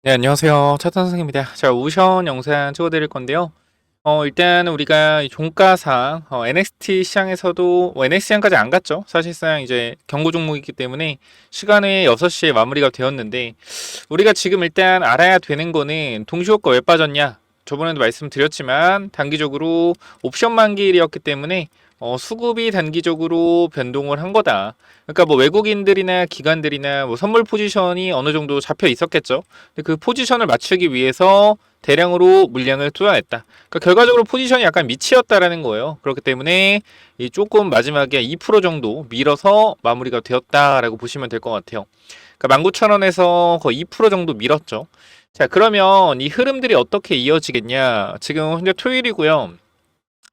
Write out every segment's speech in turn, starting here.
네, 안녕하세요. 차탄승입니다. 자, 오션 영상 찍어드릴 건데요. 일단 우리가 이 종가상 NXT 시장에서도 NXT 시장까지 안 갔죠. 사실상 이제 경고 종목이기 때문에 시간에 6시에 마무리가 되었는데 우리가 지금 일단 알아야 되는 거는 동시효과 왜 빠졌냐? 저번에도 말씀드렸지만 단기적으로 옵션 만기일이었기 때문에 수급이 단기적으로 변동을 한 거다. 그러니까 뭐 외국인들이나 기관들이나 뭐 선물 포지션이 어느 정도 잡혀 있었겠죠. 근데 그 포지션을 맞추기 위해서 대량으로 물량을 투자했다. 그러니까 결과적으로 포지션이 약간 미치였다라는 거예요. 그렇기 때문에 이 조금 마지막에 2% 정도 밀어서 마무리가 되었다라고 보시면 될 것 같아요. 그러니까 19,000원에서 거의 2% 정도 밀었죠. 자, 그러면 이 흐름들이 어떻게 이어지겠냐? 지금 현재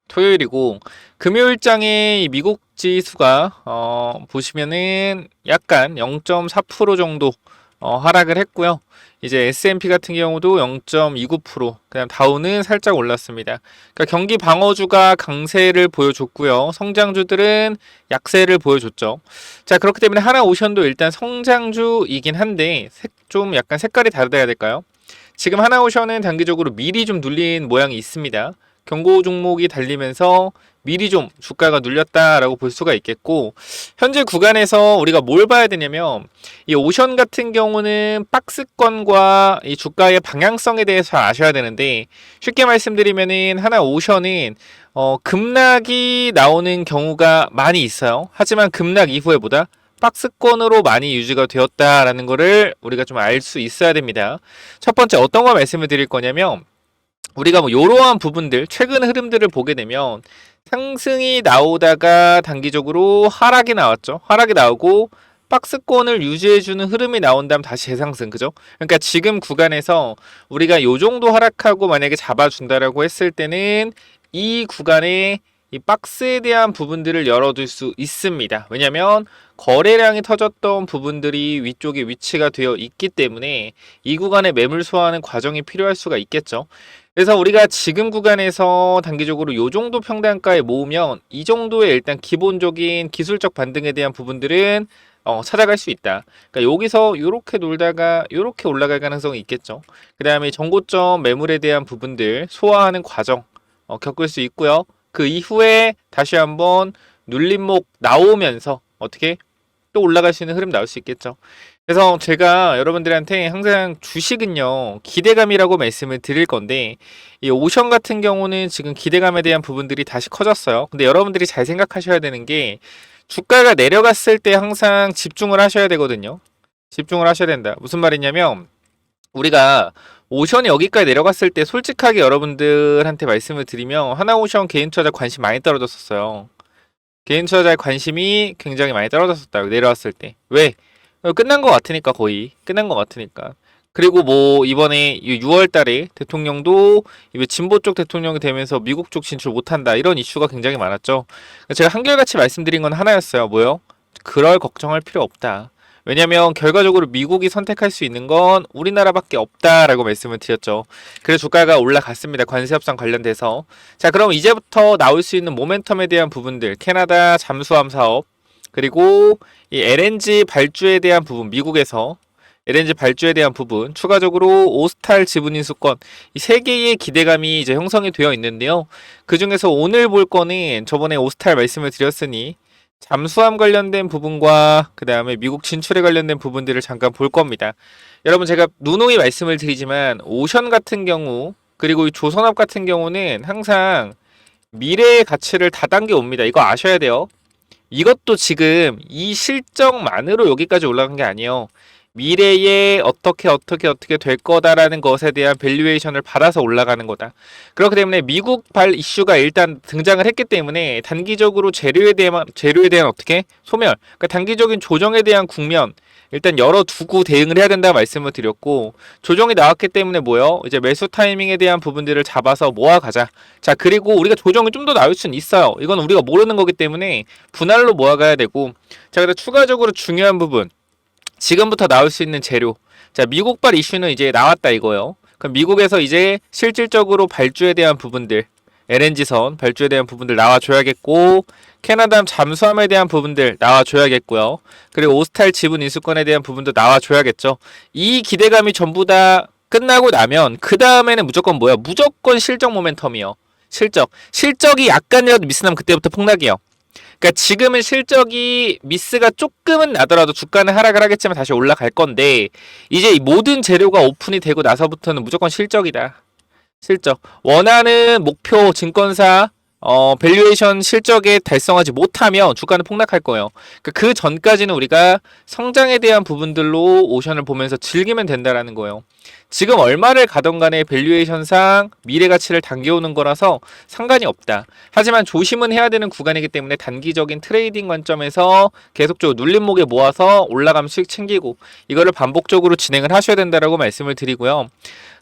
토요일이고 금요일장의 미국 지수가 보시면은 약간 0.4% 정도 하락을 했고요. 이제 S&P 같은 경우도 0.29%, 그다음 다우는 살짝 올랐습니다. 그러니까 경기 방어주가 강세를 보여줬고요. 성장주들은 약세를 보여줬죠. 자, 그렇기 때문에 하나오션도 일단 성장주이긴 한데 좀 약간 색깔이 다르다 해야 될까요? 지금 하나오션은 단기적으로 미리 좀 눌린 모양이 있습니다. 경고 종목이 달리면서 미리 좀 주가가 눌렸다라고 볼 수가 있겠고, 현재 구간에서 우리가 뭘 봐야 되냐면 이 오션 같은 경우는 박스권과 이 주가의 방향성에 대해서 아셔야 되는데, 쉽게 말씀드리면은 하나 오션은 급락이 나오는 경우가 많이 있어요. 하지만 급락 이후에 보다 박스권으로 많이 유지가 되었다라는 거를 우리가 좀 알 수 있어야 됩니다. 첫 번째 어떤 거 말씀을 드릴 거냐면, 우리가 뭐 이러한 부분들, 최근 흐름들을 보게 되면 상승이 나오다가 단기적으로 하락이 나왔죠. 하락이 나오고 박스권을 유지해주는 흐름이 나온 다음 다시 재상승, 그죠? 그러니까 지금 구간에서 우리가 요 정도 하락하고 만약에 잡아준다라고 했을 때는 이 구간에 이 박스에 대한 부분들을 열어둘 수 있습니다. 왜냐면 거래량이 터졌던 부분들이 위쪽에 위치가 되어 있기 때문에 이 구간에 매물 소화하는 과정이 필요할 수가 있겠죠. 그래서 우리가 지금 구간에서 단기적으로 요 정도 평단가에 모으면 이 정도의 일단 기본적인 기술적 반등에 대한 부분들은 찾아갈 수 있다. 그러니까 여기서 이렇게 놀다가 이렇게 올라갈 가능성이 있겠죠. 그 다음에 정고점 매물에 대한 부분들 소화하는 과정 겪을 수 있고요. 그 이후에 다시 한번 눌림목 나오면서 어떻게 또 올라갈 수 있는 흐름 나올 수 있겠죠. 그래서 제가 여러분들한테 항상 주식은요, 기대감이라고 말씀을 드릴 건데, 이 오션 같은 경우는 지금 기대감에 대한 부분들이 다시 커졌어요. 근데 여러분들이 잘 생각하셔야 되는 게, 주가가 내려갔을 때 항상 집중을 하셔야 되거든요. 집중을 하셔야 된다. 무슨 말이냐면, 우리가 오션이 여기까지 내려갔을 때 솔직하게 여러분들한테 말씀을 드리면, 하나오션 개인 투자자 관심 많이 떨어졌었어요. 개인 투자자의 관심이 굉장히 많이 떨어졌었다. 내려왔을 때. 왜? 끝난 것 같으니까, 거의 끝난 것 같으니까. 그리고 뭐 이번에 6월 달에 대통령도 진보 쪽 대통령이 되면서 미국 쪽 진출 못한다, 이런 이슈가 굉장히 많았죠. 제가 한결같이 말씀드린 건 하나였어요. 뭐요? 그럴 걱정할 필요 없다. 왜냐면 결과적으로 미국이 선택할 수 있는 건 우리나라밖에 없다라고 말씀을 드렸죠. 그래서 주가가 올라갔습니다. 관세 협상 관련돼서. 자, 그럼 이제부터 나올 수 있는 모멘텀에 대한 부분들, 캐나다 잠수함 사업, 그리고 이 LNG 발주에 대한 부분, 미국에서 LNG 발주에 대한 부분, 추가적으로 오스탈 지분 인수권, 이 세 개의 기대감이 이제 형성이 되어 있는데요. 그 중에서 오늘 볼 거는 저번에 오스탈 말씀을 드렸으니 잠수함 관련된 부분과 그 다음에 미국 진출에 관련된 부분들을 잠깐 볼 겁니다. 여러분, 제가 누누이 말씀을 드리지만 오션 같은 경우, 그리고 이 조선업 같은 경우는 항상 미래의 가치를 다 당겨 옵니다. 이거 아셔야 돼요. 이것도 지금 이 실적만으로 여기까지 올라간 게 아니에요. 미래에 어떻게 될 거다라는 것에 대한 밸류에이션을 받아서 올라가는 거다. 그렇기 때문에 미국발 이슈가 일단 등장을 했기 때문에 단기적으로 재료에 대한 어떻게 소멸, 그러니까 단기적인 조정에 대한 국면 일단 열어두고 대응을 해야 된다고 말씀을 드렸고, 조정이 나왔기 때문에 뭐요? 이제 매수 타이밍에 대한 부분들을 잡아서 모아가자. 자, 그리고 우리가 조정이 좀 더 나올 수는 있어요. 이건 우리가 모르는 거기 때문에 분할로 모아가야 되고, 자, 그래서 추가적으로 중요한 부분, 지금부터 나올 수 있는 재료. 자, 미국발 이슈는 이제 나왔다 이거요. 그럼 미국에서 이제 실질적으로 발주에 대한 부분들, LNG선 발주에 대한 부분들 나와줘야겠고, 캐나다 잠수함에 대한 부분들 나와줘야겠고요. 그리고 오스탈 지분 인수권에 대한 부분도 나와줘야겠죠. 이 기대감이 전부 다 끝나고 나면 그 다음에는 무조건 뭐야? 무조건 실적 모멘텀이요. 실적이 약간이라도 미스나면 그때부터 폭락이요. 그러니까 지금은 실적이 미스가 조금은 나더라도 주가는 하락을 하겠지만 다시 올라갈 건데, 이제 이 모든 재료가 오픈이 되고 나서부터는 무조건 실적이다. 원하는 목표 증권사 밸류에이션 실적에 달성하지 못하면 주가는 폭락할 거예요. 그 전까지는 우리가 성장에 대한 부분들로 오션을 보면서 즐기면 된다라는 거예요. 지금 얼마를 가던 간에 밸류에이션상 미래 가치를 당겨오는 거라서 상관이 없다. 하지만 조심은 해야 되는 구간이기 때문에 단기적인 트레이딩 관점에서 계속적으로 눌림목에 모아서 올라가면 수익 챙기고 이거를 반복적으로 진행을 하셔야 된다라고 말씀을 드리고요.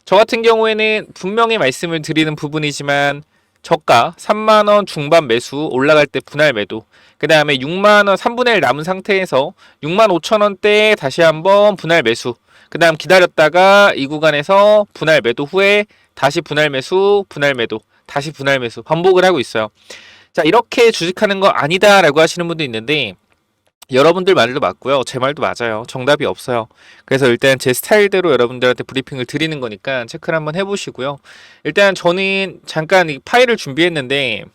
저 같은 경우에는 분명히 말씀을 드리는 부분이지만 저가 3만원 중반 매수 올라갈 때 분할 매도, 그 다음에 6만원 3분의 1 남은 상태에서 6만 5천원대에 다시 한번 분할 매수, 그 다음 기다렸다가 이 구간에서 분할 매도 후에 다시 분할 매수, 분할 매도, 다시 분할 매수 반복을 하고 있어요. 자, 이렇게 주식하는 거 아니다 라고 하시는 분도 있는데, 여러분들 말도 맞고요. 제 말도 맞아요. 정답이 없어요. 그래서 일단 제 스타일대로 여러분들한테 브리핑을 드리는 거니까 체크를 한번 해보시고요. 일단 저는 잠깐 이 파일을 준비했는데,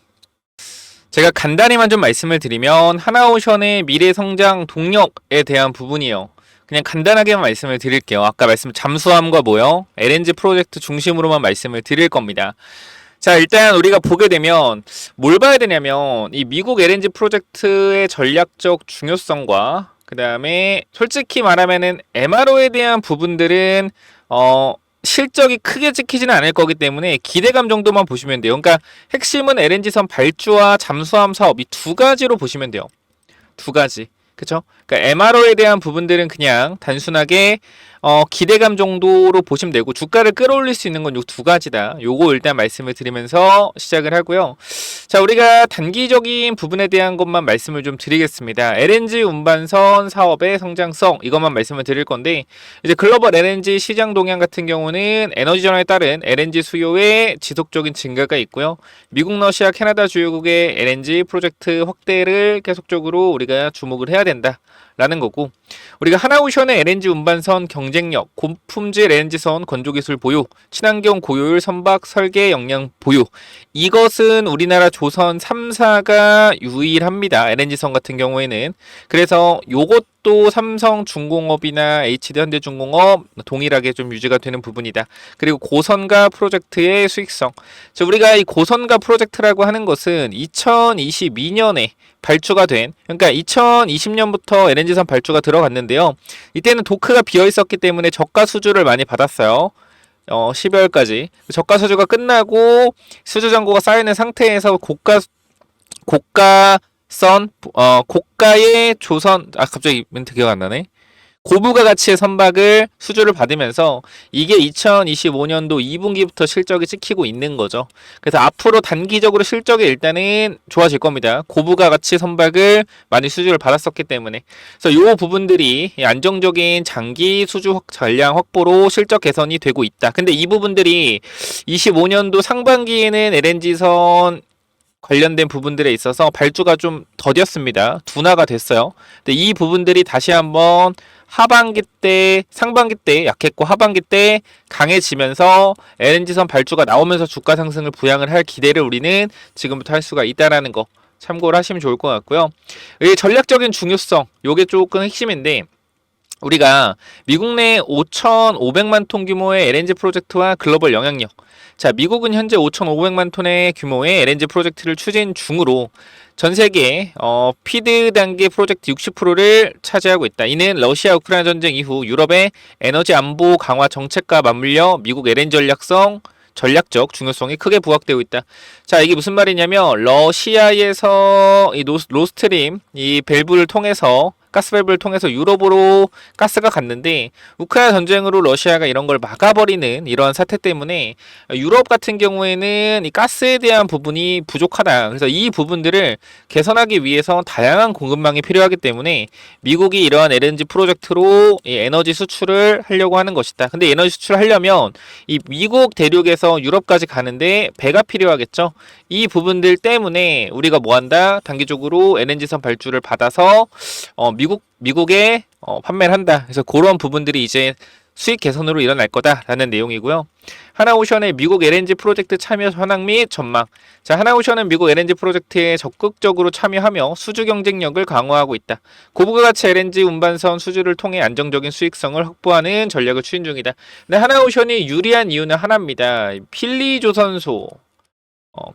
제가 간단히만 좀 말씀을 드리면 하나오션의 미래 성장 동력에 대한 부분이에요. 그냥 간단하게만 말씀을 드릴게요. 아까 말씀 잠수함과 뭐요? LNG 프로젝트 중심으로만 말씀을 드릴 겁니다. 자, 일단 우리가 보게 되면 뭘 봐야 되냐면 이 미국 LNG 프로젝트의 전략적 중요성과 그 다음에 솔직히 말하면은 MRO에 대한 부분들은 실적이 크게 찍히지는 않을 거기 때문에 기대감 정도만 보시면 돼요. 그러니까 핵심은 LNG선 발주와 잠수함 사업 이 두 가지로 보시면 돼요. 두 가지. 그쵸? 그러니까 MRO에 대한 부분들은 그냥 단순하게 기대감 정도로 보시면 되고, 주가를 끌어올릴 수 있는 건 요 두 가지다. 요거 일단 말씀을 드리면서 시작을 하고요. 자, 우리가 단기적인 부분에 대한 것만 말씀을 좀 드리겠습니다. LNG 운반선 사업의 성장성, 이것만 말씀을 드릴 건데, 이제 글로벌 LNG 시장 동향 같은 경우는 에너지 전환에 따른 LNG 수요의 지속적인 증가가 있고요. 미국, 러시아, 캐나다 주요국의 LNG 프로젝트 확대를 계속적으로 우리가 주목을 해야 된다 라는 거고, 우리가 하나오션의 LNG 운반선 경쟁력, 고품질 LNG선 건조기술 보유, 친환경 고효율 선박 설계 역량 보유, 이것은 우리나라 조선 3사가 유일합니다. LNG선 같은 경우에는. 그래서 요것도 삼성중공업이나 HD 현대중공업 동일하게 좀 유지가 되는 부분이다. 그리고 고선가 프로젝트의 수익성. 자, 우리가 이 고선가 프로젝트라고 하는 것은 2022년에 발주가 된, 그러니까 2020년부터 LNG선 발주가 들어갔는데요. 이때는 도크가 비어 있었기 때문에 저가 수주를 많이 받았어요. 12월까지 저가 수주가 끝나고 수주 잔고가 쌓이는 상태에서 고가의 조선, 갑자기 멘트 기억 안 나네. 고부가 가치의 선박을 수주를 받으면서 이게 2025년도 2분기부터 실적이 찍히고 있는 거죠. 그래서 앞으로 단기적으로 실적이 일단은 좋아질 겁니다. 고부가 가치 선박을 많이 수주를 받았었기 때문에. 그래서 이 부분들이 안정적인 장기 수주 전량 확보로 실적 개선이 되고 있다. 근데 이 부분들이 25년도 상반기에는 LNG선 관련된 부분들에 있어서 발주가 좀 더뎠습니다. 둔화가 됐어요. 근데 이 부분들이 다시 한번 하반기 때, 상반기 때 약했고 하반기 때 강해지면서 LNG선 발주가 나오면서 주가 상승을 부양을 할 기대를 우리는 지금부터 할 수가 있다라는 거 참고를 하시면 좋을 것 같고요. 이 전략적인 중요성, 요게 조금 핵심인데, 우리가 미국 내 5,500만 톤 규모의 LNG 프로젝트와 글로벌 영향력. 자, 미국은 현재 5,500만 톤의 규모의 LNG 프로젝트를 추진 중으로 전 세계 피드 단계 프로젝트 60%를 차지하고 있다. 이는 러시아 우크라이나 전쟁 이후 유럽의 에너지 안보 강화 정책과 맞물려 미국 LNG 전략적 중요성이 크게 부각되고 있다. 자, 이게 무슨 말이냐면 러시아에서 이 로스트림 이 밸브를 통해서 가스밸브를 통해서 유럽으로 가스가 갔는데 우크라이나 전쟁으로 러시아가 이런 걸 막아버리는 이러한 사태 때문에 유럽 같은 경우에는 이 가스에 대한 부분이 부족하다. 그래서 이 부분들을 개선하기 위해서 다양한 공급망이 필요하기 때문에 미국이 이러한 LNG 프로젝트로 이 에너지 수출을 하려고 하는 것이다. 근데 에너지 수출을 하려면 이 미국 대륙에서 유럽까지 가는데 배가 필요하겠죠. 이 부분들 때문에 우리가 뭐한다? 단기적으로 LNG선 발주를 받아서 미국에 판매를 한다. 그래서 그런 부분들이 이제 수익 개선으로 일어날 거다라는 내용이고요. 하나오션의 미국 LNG 프로젝트 참여 현황 및 전망. 자, 하나오션은 미국 LNG 프로젝트에 적극적으로 참여하며 수주 경쟁력을 강화하고 있다. 고부가 가치 LNG 운반선 수주를 통해 안정적인 수익성을 확보하는 전략을 추진 중이다. 근데 하나오션이 유리한 이유는 하나입니다. 필리조선소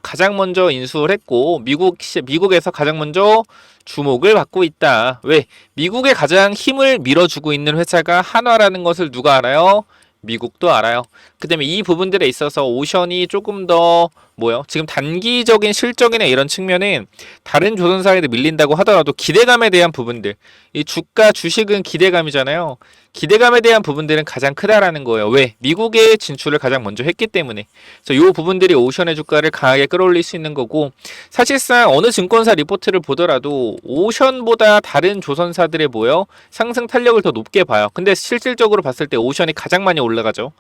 가장 먼저 인수를 했고 미국에서 가장 먼저 주목을 받고 있다. 왜? 미국의 가장 힘을 밀어주고 있는 회사가 한화라는 것을 누가 알아요? 미국도 알아요. 그 다음에 이 부분들에 있어서 오션이 조금 더 지금 단기적인 실적이나 이런 측면은 다른 조선사에도 밀린다고 하더라도 기대감에 대한 부분들, 이 주식은 기대감이잖아요. 기대감에 대한 부분들은 가장 크다라는 거예요. 왜? 미국의 진출을 가장 먼저 했기 때문에. 그래서 이 부분들이 오션의 주가를 강하게 끌어올릴 수 있는 거고, 사실상 어느 증권사 리포트를 보더라도 오션보다 다른 조선사들의 상승 탄력을 더 높게 봐요. 근데 실질적으로 봤을 때 오션이 가장 많이 올라가죠.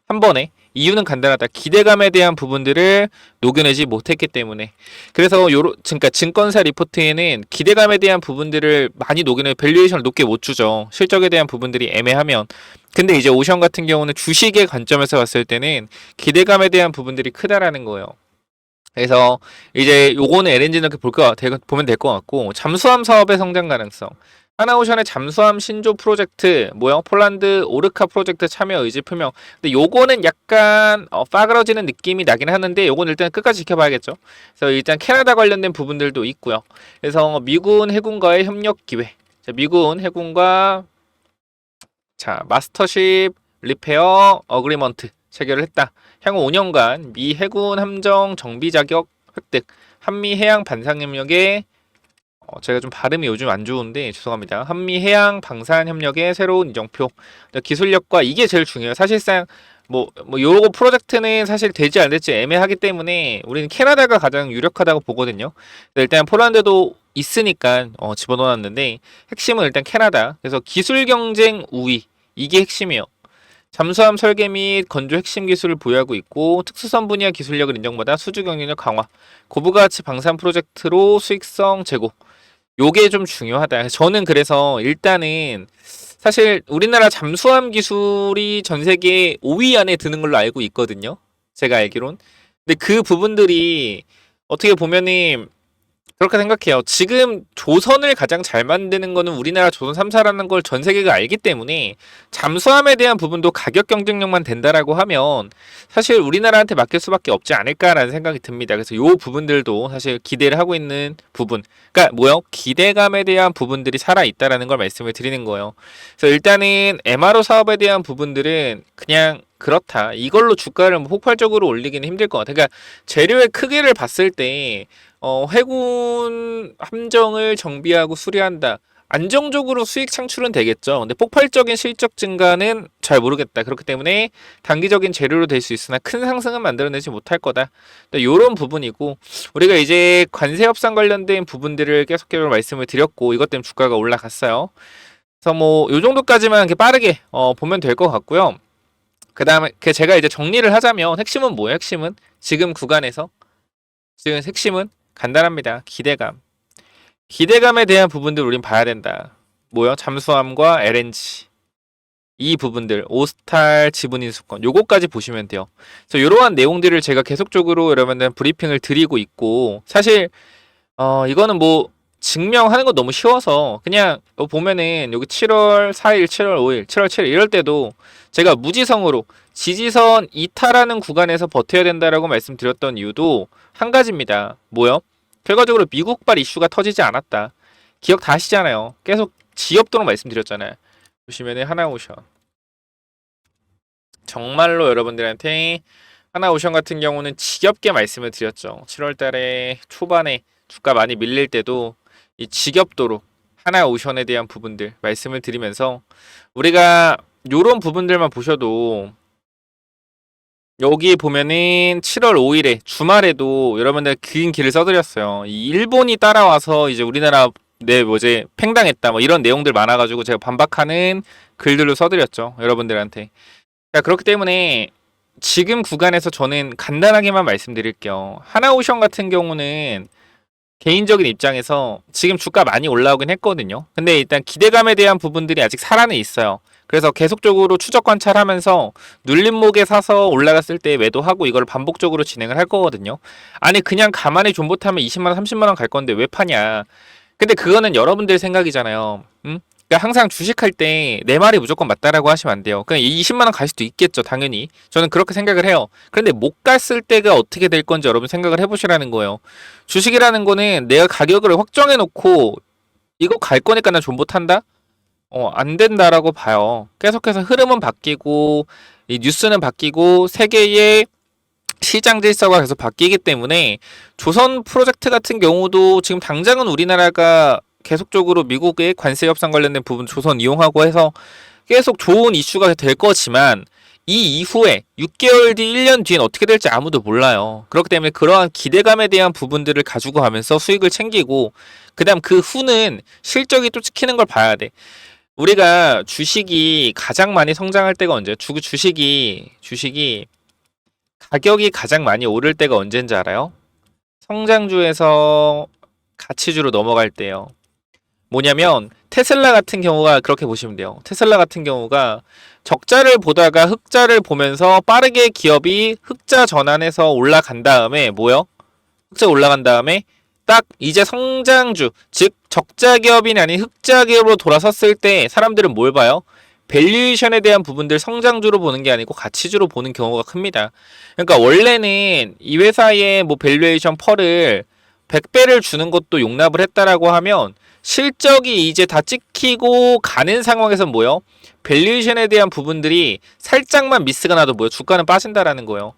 한 번에. 이유는 간단하다. 기대감에 대한 부분들을 녹여내지 못했기 때문에. 그래서 그러니까 증권사 리포트에는 기대감에 대한 부분들을 많이 녹여내 밸류에이션을 높게 못 주죠. 실적에 대한 부분들이 애매하면. 근데 이제 오션 같은 경우는 주식의 관점에서 봤을 때는 기대감에 대한 부분들이 크다라는 거예요. 그래서 이제 요거는 LNG는 보면 될 것 같고, 잠수함 사업의 성장 가능성. 하나오션의 잠수함 신조 프로젝트, 폴란드 오르카 프로젝트 참여 의지 표명. 근데 요거는 약간 빠그러지는 느낌이 나긴 하는데 요건 일단 끝까지 지켜봐야겠죠. 그래서 일단 캐나다 관련된 부분들도 있고요. 그래서 미군 해군과의 협력 기회. 자, 미군 해군과 마스터십 리페어 어그리먼트 체결을 했다. 향후 5년간 미 해군 함정 정비 자격 획득, 한미 해양 반상 협력에 제가 좀 발음이 요즘 안 좋은데 죄송합니다. 한미 해양 방산 협력의 새로운 이정표, 기술력과 이게 제일 중요해요. 사실상 요거 프로젝트는 사실 될지 안 될지 애매하기 때문에 우리는 캐나다가 가장 유력하다고 보거든요. 일단 폴란드도 있으니까 집어넣었는데 핵심은 일단 캐나다. 그래서 기술 경쟁 우위 이게 핵심이에요. 잠수함 설계 및 건조 핵심 기술을 보유하고 있고 특수선 분야 기술력을 인정받아 수주 경쟁력 강화, 고부가 가치 방산 프로젝트로 수익성 제고. 요게 좀 중요하다. 저는 그래서 일단은 사실 우리나라 잠수함 기술이 전 세계 5위 안에 드는 걸로 알고 있거든요. 제가 알기론. 근데 그 부분들이 어떻게 보면은 그렇게 생각해요. 지금 조선을 가장 잘 만드는 거는 우리나라 조선 3사라는 걸 전 세계가 알기 때문에 잠수함에 대한 부분도 가격 경쟁력만 된다라고 하면 사실 우리나라한테 맡길 수밖에 없지 않을까라는 생각이 듭니다. 그래서 이 부분들도 사실 기대를 하고 있는 부분. 그러니까 기대감에 대한 부분들이 살아있다라는 걸 말씀을 드리는 거예요. 그래서 일단은 MRO 사업에 대한 부분들은 그냥 그렇다. 이걸로 주가를 폭발적으로 올리기는 힘들 것 같아요. 그러니까 재료의 크기를 봤을 때 해군 함정을 정비하고 수리한다. 안정적으로 수익 창출은 되겠죠. 근데 폭발적인 실적 증가는 잘 모르겠다. 그렇기 때문에 단기적인 재료로 될 수 있으나 큰 상승은 만들어내지 못할 거다. 이런 부분이고, 우리가 이제 관세 협상 관련된 부분들을 계속해서 말씀을 드렸고, 이것 때문에 주가가 올라갔어요. 그래서 요 정도까지만 이렇게 빠르게 보면 될 것 같고요. 그 다음에 제가 이제 정리를 하자면 핵심은 뭐예요? 핵심은 지금 구간에서 지금 핵심은 간단합니다. 기대감. 기대감에 대한 부분들 우린 봐야 된다. 잠수함과 LNG. 이 부분들, 오스탈 지분 인수권, 요거까지 보시면 돼요. 그래서 이러한 내용들을 제가 계속적으로 여러분들 브리핑을 드리고 있고, 사실 이거는 증명하는 거 너무 쉬워서 그냥 보면은 여기 7월 4일, 7월 5일, 7월 7일 이럴 때도 제가 무지성으로 지지선 이탈하는 구간에서 버텨야 된다라고 말씀드렸던 이유도 한 가지입니다. 결과적으로 미국발 이슈가 터지지 않았다. 기억 다 하시잖아요. 계속 지엽도록 말씀드렸잖아요. 보시면은 하나오션. 정말로 여러분들한테 하나오션 같은 경우는 지겹게 말씀을 드렸죠. 7월 달에 초반에 주가 많이 밀릴 때도 이 지겹도록 하나오션에 대한 부분들 말씀을 드리면서 우리가 요런 부분들만 보셔도 여기 보면은 7월 5일에 주말에도 여러분들 긴 길을 써드렸어요. 이 일본이 따라와서 이제 우리나라 팽당했다 이런 내용들 많아가지고 제가 반박하는 글들을 써드렸죠. 여러분들한테. 그렇기 때문에 지금 구간에서 저는 간단하게만 말씀드릴게요. 하나오션 같은 경우는 개인적인 입장에서 지금 주가 많이 올라오긴 했거든요. 근데 일단 기대감에 대한 부분들이 아직 살아는 있어요. 그래서 계속적으로 추적 관찰하면서 눌림목에 사서 올라갔을 때 매도하고 이걸 반복적으로 진행을 할 거거든요. 아니 그냥 가만히 존버타면 20만원 30만원 갈 건데 왜 파냐. 근데 그거는 여러분들 생각이잖아요. 응? 그러니까 항상 주식할 때 내 말이 무조건 맞다라고 하시면 안 돼요. 그냥 20만원 갈 수도 있겠죠, 당연히. 저는 그렇게 생각을 해요. 그런데 못 갔을 때가 어떻게 될 건지 여러분 생각을 해보시라는 거예요. 주식이라는 거는 내가 가격을 확정해 놓고 이거 갈 거니까 나 존버 탄다? 안 된다라고 봐요. 계속해서 흐름은 바뀌고 이 뉴스는 바뀌고 세계의 시장 질서가 계속 바뀌기 때문에 조선 프로젝트 같은 경우도 지금 당장은 우리나라가 계속적으로 미국의 관세 협상 관련된 부분 조선 이용하고 해서 계속 좋은 이슈가 될 거지만 이 이후에 6개월 뒤, 1년 뒤엔 어떻게 될지 아무도 몰라요. 그렇기 때문에 그러한 기대감에 대한 부분들을 가지고 가면서 수익을 챙기고 그다음 그 후는 실적이 또 찍히는 걸 봐야 돼. 우리가 주식이 가장 많이 성장할 때가 언제예요? 주식이 가격이 가장 많이 오를 때가 언제인지 알아요? 성장주에서 가치주로 넘어갈 때요. 뭐냐면 테슬라 같은 경우가 그렇게 보시면 돼요. 테슬라 같은 경우가 적자를 보다가 흑자를 보면서 빠르게 기업이 흑자 전환해서 올라간 다음에 뭐요? 흑자 올라간 다음에 딱 이제 성장주, 즉 적자 기업이 아닌 흑자 기업으로 돌아섰을 때 사람들은 뭘 봐요? 밸류에이션에 대한 부분들 성장주로 보는 게 아니고 가치주로 보는 경우가 큽니다. 그러니까 원래는 이 회사의 뭐 밸류에이션 펄을 100배를 주는 것도 용납을 했다라고 하면 실적이 이제 다 찍히고 가는 상황에서 뭐요? 밸류에이션에 대한 부분들이 살짝만 미스가 나도 뭐요? 주가는 빠진다라는 거예요.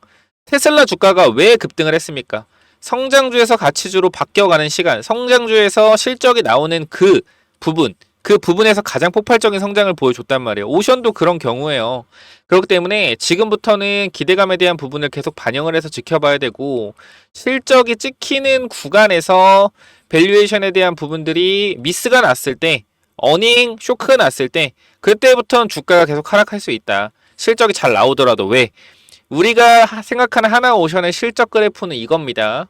테슬라 주가가 왜 급등을 했습니까? 성장주에서 가치주로 바뀌어가는 시간, 성장주에서 실적이 나오는 그 부분에서 가장 폭발적인 성장을 보여줬단 말이에요. 오션도 그런 경우예요. 그렇기 때문에 지금부터는 기대감에 대한 부분을 계속 반영을 해서 지켜봐야 되고 실적이 찍히는 구간에서 밸류에이션에 대한 부분들이 미스가 났을 때 어닝 쇼크가 났을 때 그때부터는 주가가 계속 하락할 수 있다. 실적이 잘 나오더라도 왜? 우리가 생각하는 하나오션의 실적 그래프는 이겁니다.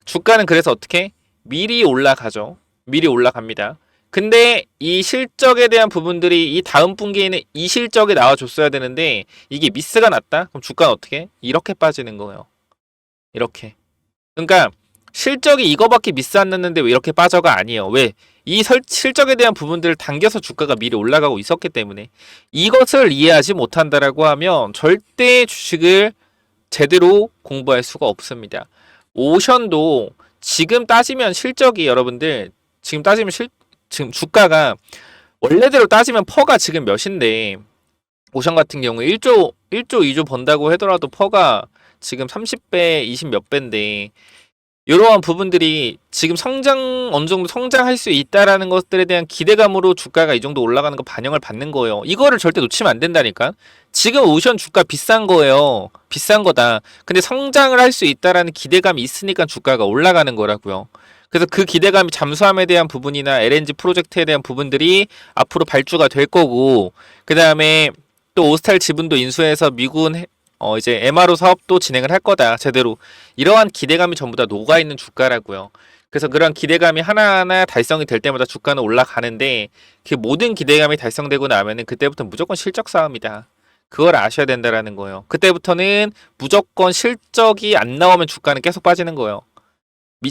주가는 그래서 어떻게? 미리 올라가죠. 미리 올라갑니다. 근데 이 실적에 대한 부분들이 이 다음 분기에는 이 실적이 나와줬어야 되는데 이게 미스가 났다? 그럼 주가는 어떻게? 이렇게 빠지는 거예요. 이렇게. 그러니까 실적이 이거밖에 미스 안 났는데 왜 이렇게 빠져가 아니에요. 왜? 이 실적에 대한 부분들을 당겨서 주가가 미리 올라가고 있었기 때문에 이것을 이해하지 못한다라고 하면 절대 주식을 제대로 공부할 수가 없습니다. 오션도 지금 따지면 실적이 여러분들 지금 주가가 원래대로 따지면 퍼가 지금 몇인데 오션 같은 경우에 1조 2조 번다고 하더라도 퍼가 지금 30배 20 몇 배인데 이러한 부분들이 지금 어느 정도 성장할 수 있다라는 것들에 대한 기대감으로 주가가 이 정도 올라가는 거 반영을 받는 거예요. 이거를 절대 놓치면 안 된다니까. 지금 오션 주가 비싼 거예요. 비싼 거다. 근데 성장을 할 수 있다라는 기대감이 있으니까 주가가 올라가는 거라고요. 그래서 그 기대감이 잠수함에 대한 부분이나 LNG 프로젝트에 대한 부분들이 앞으로 발주가 될 거고 그 다음에 또 오스탈 지분도 인수해서 미군 이제 MRO 사업도 진행을 할 거다 제대로 이러한 기대감이 전부 다 녹아있는 주가라고요. 그래서 그런 기대감이 하나하나 달성이 될 때마다 주가는 올라가는데 그 모든 기대감이 달성되고 나면은 그때부터 무조건 실적 싸움이다. 그걸 아셔야 된다라는 거예요. 그때부터는 무조건 실적이 안 나오면 주가는 계속 빠지는 거예요.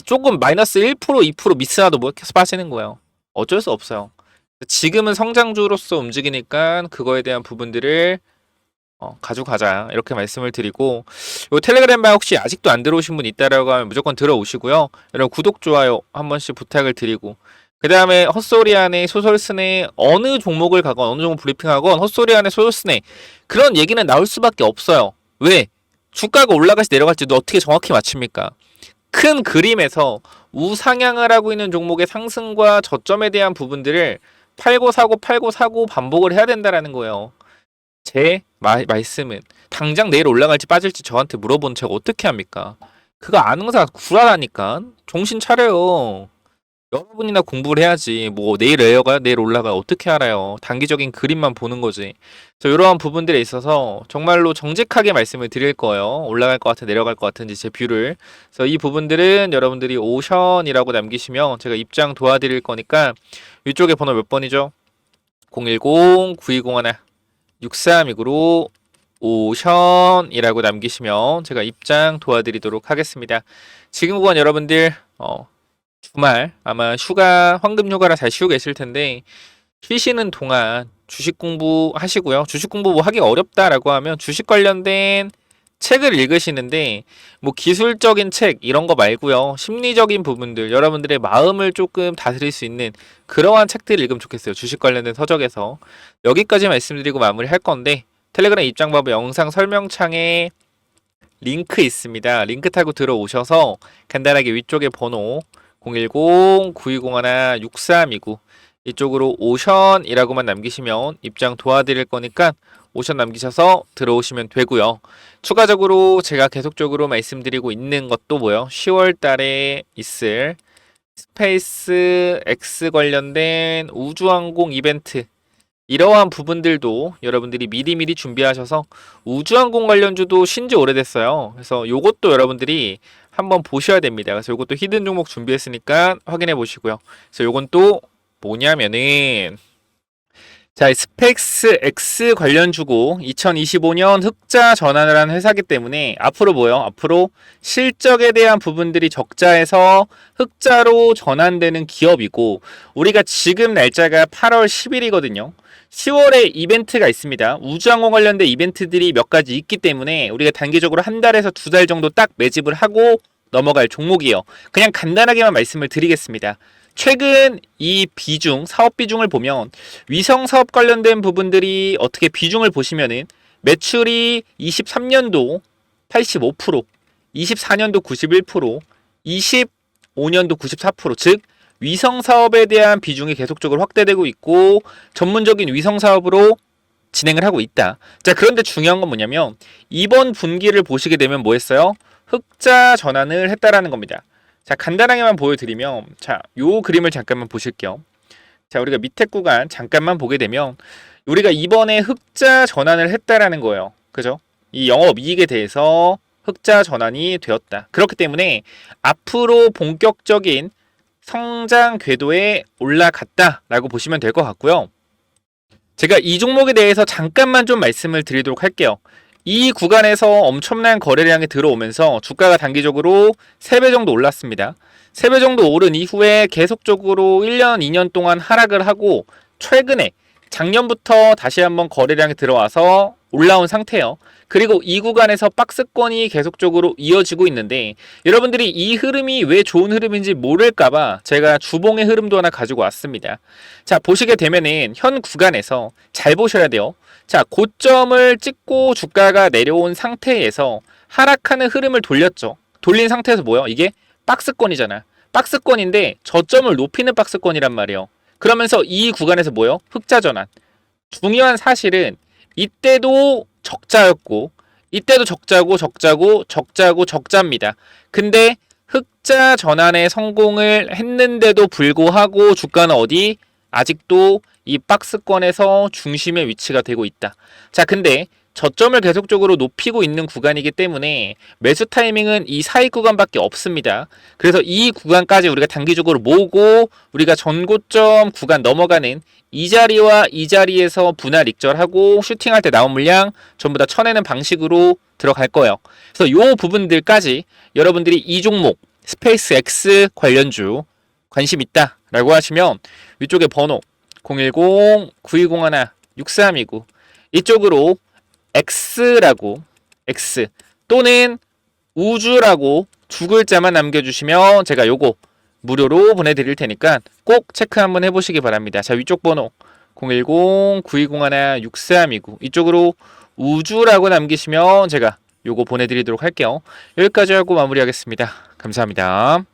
조금 마이너스 1% 2% 미스나도 뭐 계속 빠지는 거예요. 어쩔 수 없어요. 지금은 성장주로서 움직이니까 그거에 대한 부분들을 가져가자 이렇게 말씀을 드리고 요 텔레그램방 혹시 아직도 안 들어오신 분 있다라고 하면 무조건 들어오시고요. 여러분 구독 좋아요 한 번씩 부탁을 드리고 그 다음에 헛소리 안에 소설스네 어느 종목을 가건 어느 종목 브리핑하건 헛소리 안에 소설스네 그런 얘기는 나올 수밖에 없어요. 왜? 주가가 올라갈지 내려갈지 어떻게 정확히 맞춥니까? 큰 그림에서 우상향을 하고 있는 종목의 상승과 저점에 대한 부분들을 팔고 사고 반복을 해야 된다라는 거예요. 제 말씀은 당장 내일 올라갈지 빠질지 저한테 물어보는 제가 어떻게 합니까? 그거 아는 사람 구라라니까. 정신 차려요. 여러분이나 공부를 해야지. 뭐 내일 내려가요? 내일 올라가요? 어떻게 알아요? 단기적인 그림만 보는 거지. 그래서 이러한 부분들에 있어서 정말로 정직하게 말씀을 드릴 거예요. 올라갈 것 같은 내려갈 것 같은지 제 뷰를. 그래서 이 부분들은 여러분들이 오션이라고 남기시면 제가 입장 도와드릴 거니까 이쪽에 번호 몇 번이죠? 010-9201 6329로 오션이라고 남기시면 제가 입장 도와드리도록 하겠습니다. 지금 구간 여러분들 주말 아마 휴가 황금 휴가라 잘 쉬고 계실 텐데 쉬시는 동안 주식 공부하시고요. 주식 공부 뭐 하기 어렵다라고 하면 주식 관련된 책을 읽으시는데 뭐 기술적인 책 이런 거 말고요. 심리적인 부분들 여러분들의 마음을 조금 다스릴 수 있는 그러한 책들을 읽으면 좋겠어요. 주식 관련된 서적에서. 여기까지 말씀드리고 마무리할 건데 텔레그램 입장 방법 영상 설명창에 링크 있습니다. 링크 타고 들어오셔서 간단하게 위쪽에 번호 010-9201-6329 이쪽으로 오션이라고만 남기시면 입장 도와드릴 거니까 오션 남기셔서 들어오시면 되고요. 추가적으로 제가 계속적으로 말씀드리고 있는 것도 뭐요? 10월 달에 있을 스페이스 X 관련된 우주항공 이벤트 이러한 부분들도 여러분들이 미리미리 준비하셔서 우주항공 관련주도 쉰지 오래됐어요. 그래서 요것도 여러분들이 한번 보셔야 됩니다. 그래서 요것도 히든 종목 준비했으니까 확인해 보시고요. 그래서 요건 또 뭐냐면은 자, 스펙스 X 관련주고 2025년 흑자 전환을 한 회사기 때문에 앞으로 뭐요? 앞으로 실적에 대한 부분들이 적자에서 흑자로 전환되는 기업이고 우리가 지금 날짜가 8월 10일이거든요. 10월에 이벤트가 있습니다. 우주항공 관련된 이벤트들이 몇 가지 있기 때문에 우리가 단기적으로 한 달에서 두 달 정도 딱 매집을 하고 넘어갈 종목이에요. 그냥 간단하게만 말씀을 드리겠습니다. 최근 이 비중, 사업 비중을 보면 위성 사업 관련된 부분들이 어떻게 비중을 보시면은 매출이 23년도 85%, 24년도 91%, 25년도 94%, 즉 위성 사업에 대한 비중이 계속적으로 확대되고 있고 전문적인 위성 사업으로 진행을 하고 있다. 자, 그런데 중요한 건 뭐냐면 이번 분기를 보시게 되면 뭐 했어요? 흑자 전환을 했다라는 겁니다. 자, 간단하게만 보여드리면 자, 요 그림을 잠깐만 보실게요. 자, 우리가 밑에 구간 잠깐만 보게 되면 우리가 이번에 흑자 전환을 했다라는 거예요. 그죠? 이 영업이익에 대해서 흑자 전환이 되었다. 그렇기 때문에 앞으로 본격적인 성장 궤도에 올라갔다라고 보시면 될 것 같고요. 제가 이 종목에 대해서 잠깐만 좀 말씀을 드리도록 할게요. 이 구간에서 엄청난 거래량이 들어오면서 주가가 단기적으로 3배 정도 올랐습니다. 3배 정도 오른 이후에 계속적으로 1년, 2년 동안 하락을 하고 최근에 작년부터 다시 한번 거래량이 들어와서 올라온 상태예요. 그리고 이 구간에서 박스권이 계속적으로 이어지고 있는데 여러분들이 이 흐름이 왜 좋은 흐름인지 모를까봐 제가 주봉의 흐름도 하나 가지고 왔습니다. 자, 보시게 되면은 현 구간에서 잘 보셔야 돼요. 자, 고점을 찍고 주가가 내려온 상태에서 하락하는 흐름을 돌렸죠. 돌린 상태에서 뭐예요? 이게 박스권이잖아. 박스권인데 저점을 높이는 박스권이란 말이에요. 그러면서 이 구간에서 뭐예요? 흑자 전환. 중요한 사실은 이때도 적자였고 이때도 적자고 적자입니다. 근데 흑자 전환에 성공을 했는데도 불구하고 주가는 어디? 아직도 이 박스권에서 중심의 위치가 되고 있다. 자, 근데 저점을 계속적으로 높이고 있는 구간이기 때문에 매수 타이밍은 이 사이 구간밖에 없습니다. 그래서 이 구간까지 우리가 단기적으로 모으고 우리가 전고점 구간 넘어가는 이 자리와 이 자리에서 분할 익절하고 슈팅할 때 나온 물량 전부 다 쳐내는 방식으로 들어갈 거예요. 그래서 요 부분들까지 여러분들이 이 종목 스페이스 X 관련주 관심 있다 라고 하시면 위쪽에 번호 010-9201-6329 이쪽으로 X라고 X 또는 우주라고 두 글자만 남겨주시면 제가 요거 무료로 보내드릴 테니까 꼭 체크 한번 해보시기 바랍니다. 자, 위쪽 번호 010-9201-6329 이쪽으로 우주라고 남기시면 제가 요거 보내드리도록 할게요. 여기까지 하고 마무리하겠습니다. 감사합니다.